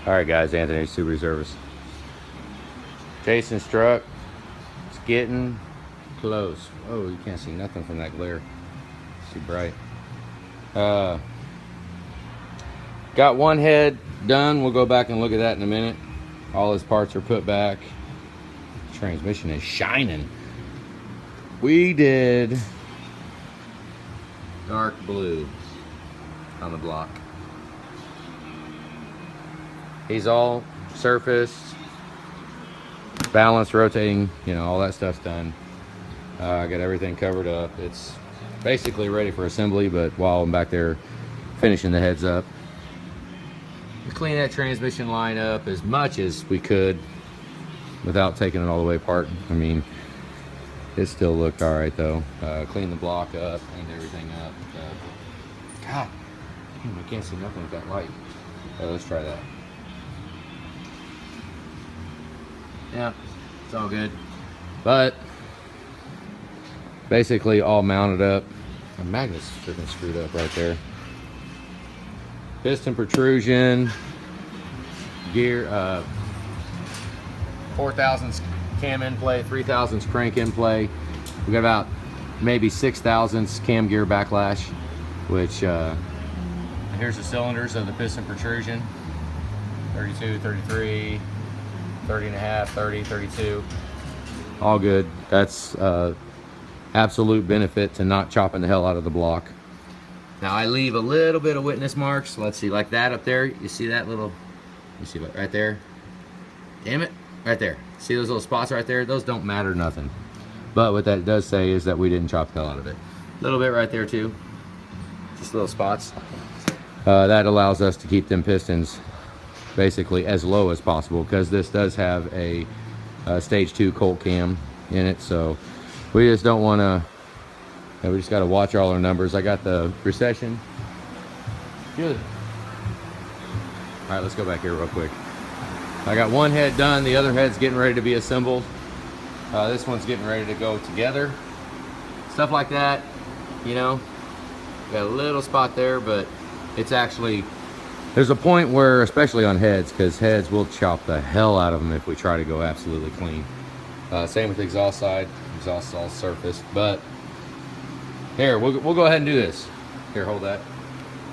All right, guys, Anthony, Subaru Service. Jason's truck. It's getting close. Oh, you can't see nothing from that glare. It's too bright. Got one head done. We'll go back and look at that in a minute. All his parts are put back. Transmission is shining. We did dark blue on the block. He's all surfaced, balanced, rotating, you know, all that stuff's done. I got everything covered up. It's basically ready for assembly, but while I'm back there finishing the heads up, we clean that transmission line up as much as we could without taking it all the way apart. I mean, it still looked all right though. Cleaned the block up, cleaned everything up. God, damn, I can't see nothing with that light. Let's try that. Yeah, it's all good. But basically all mounted up. The magnet's freaking screwed up right there. Piston protrusion, gear, 4,000s cam in play, 3,000s crank in play. We got about maybe 6,000s cam gear backlash, which here's the cylinders of the piston protrusion. 32, 33, 30 and a half, 30, 32. All good. That's absolute benefit to not chopping the hell out of the block. Now I leave a little bit of witness marks. Let's see, like that up there. You see that little, you see right there? Damn it, right there. See those little spots right there? Those don't matter nothing. But what that does say is that we didn't chop the hell out of it. A little bit right there too. Just little spots. That allows us to keep them pistons basically as low as possible, because this does have a stage 2 Colt cam in it, so we just don't want to, we just got to watch all our numbers. I got the recession. Good. All right, let's go back here real quick. I got one head done, the other head's getting ready to be assembled. This one's getting ready to go together. Stuff like that, you know. Got a little spot there, but it's actually, there's a point where, especially on heads, because heads will chop the hell out of them if we try to go absolutely clean. Same with the exhaust side. Exhaust is all surfaced, but here, we'll go ahead and do this. Here, hold that.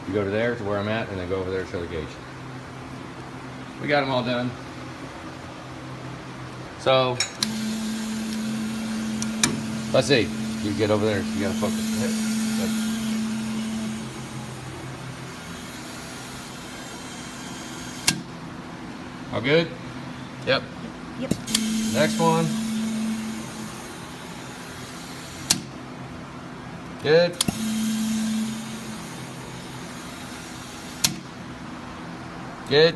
You go to there, to where I'm at, and then go over there and show the gauge. We got them all done. So, let's see. You get over there, you gotta focus. All good? Yep. Yep. Next one. Good. Good.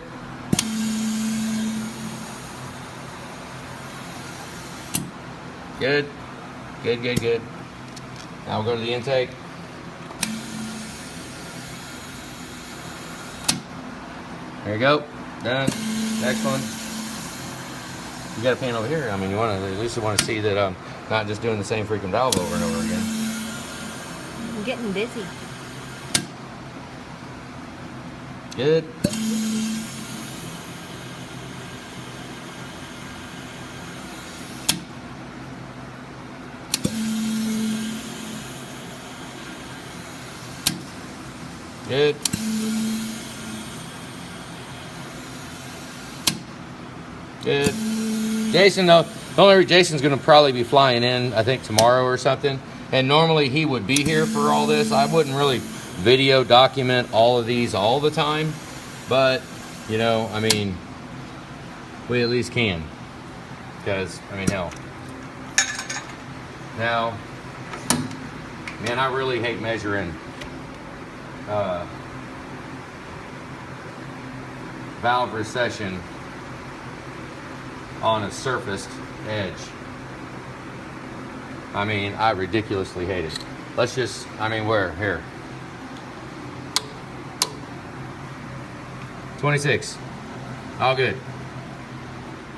Good. Good, good, good. Now we'll go to the intake. There you go. Done. Next one. You got a pan over here. I mean, you want to, at least you want to see that I'm not just doing the same freaking valve over and over again. I'm getting busy. Good. Good. Good. Jason, though, Jason's going to probably be flying in, I think, tomorrow or something. And normally he would be here for all this. I wouldn't really video document all of these all the time. But, you know, I mean, we at least can. Because, I mean, hell. Now, man, I really hate measuring valve recession on a surfaced edge. I mean, I ridiculously hate it. Let's just, I mean, where? Here. 26. All good.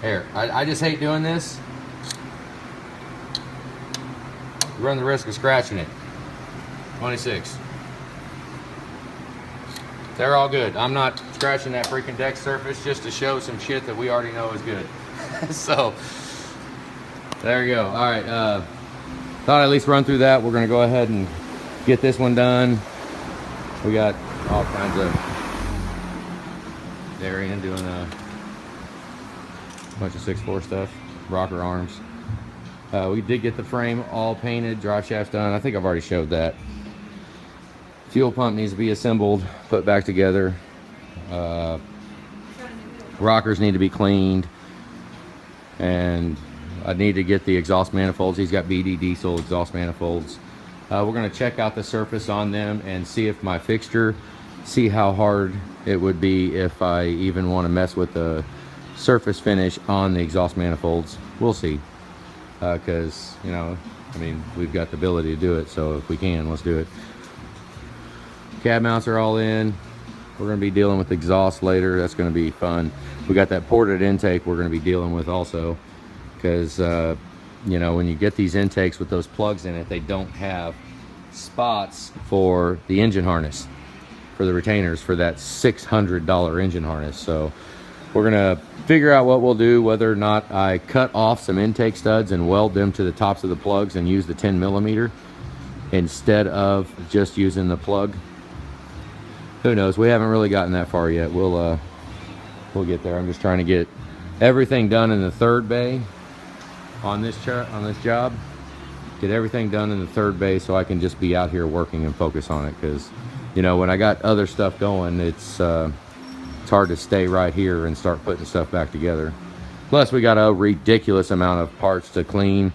Here. I just hate doing this. You run the risk of scratching it. 26. they're all good. I'm not scratching that freaking deck surface just to show some shit that we already know is good. So, there you go. All right, thought I'd at least run through that. We're gonna go ahead and get this one done. We got all kinds of Darian doing a bunch of 6.4 stuff, rocker arms. We did get the frame all painted, drive shafts done. I think I've already showed that. Fuel pump needs to be assembled, put back together. Rockers need to be cleaned. And I need to get the exhaust manifolds. He's got BD diesel exhaust manifolds. We're gonna check out the surface on them and see if my fixture, see how hard it would be if I even wanna mess with the surface finish on the exhaust manifolds. We'll see. Cause, you know, I mean, we've got the ability to do it. So if we can, let's do it. Cab mounts are all in. We're gonna be dealing with exhaust later. That's gonna be fun. We got that ported intake we're gonna be dealing with also. Cause, you know, when you get these intakes with those plugs in it, they don't have spots for the engine harness, for the retainers, for that $600 engine harness. So we're gonna figure out what we'll do, whether or not I cut off some intake studs and weld them to the tops of the plugs and use the 10mm instead of just using the plug. Who knows? We haven't really gotten that far yet. We'll get there. I'm just trying to get everything done in the third bay on this job. Get everything done in the third bay so I can just be out here working and focus on it. Because, you know, when I got other stuff going, it's hard to stay right here and start putting stuff back together. Plus, we got a ridiculous amount of parts to clean.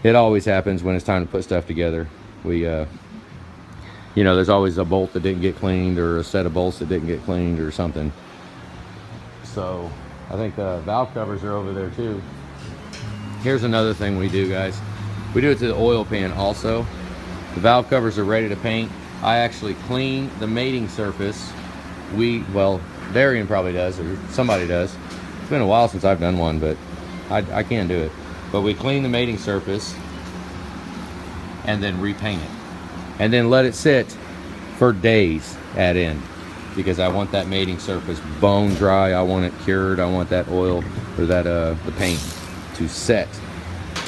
It always happens when it's time to put stuff together. We you know, there's always a bolt that didn't get cleaned or a set of bolts that didn't get cleaned or something. So I think the valve covers are over there too. Here's another thing we do, guys. We do it to the oil pan also. The valve covers are ready to paint. I actually clean the mating surface. Well, Darian probably does, or somebody does. It's been a while since I've done one, but I can do it. But we clean the mating surface and then repaint it. And then let it sit for days at end, because I want that mating surface bone dry. I want it cured. I want that oil, or that the paint to set.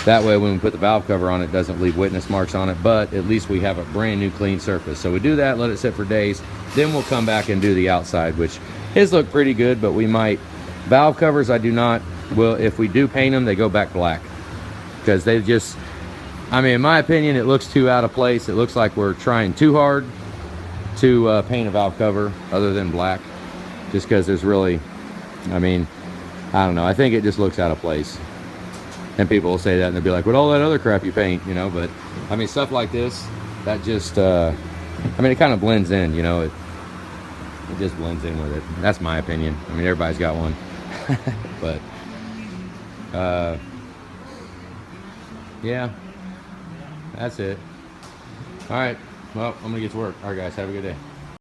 That way when we put the valve cover on, it doesn't leave witness marks on it, but at least we have a brand new clean surface. So we do that, let it sit for days, then we'll come back and do the outside, which his look pretty good, but we might, valve covers I do not, well, if we do paint them, they go back black, because they just, I mean, in my opinion, it looks too out of place. It looks like we're trying too hard to paint a valve cover other than black, just because there's really, I mean, I don't know. I think it just looks out of place. And people will say that and they'll be like, what all that other crap you paint, you know? But I mean, stuff like this, that just, I mean, it kind of blends in, you know? It just blends in with it. That's my opinion. I mean, everybody's got one. But, yeah. That's it. All right. Well, I'm going to get to work. All right, guys. Have a good day.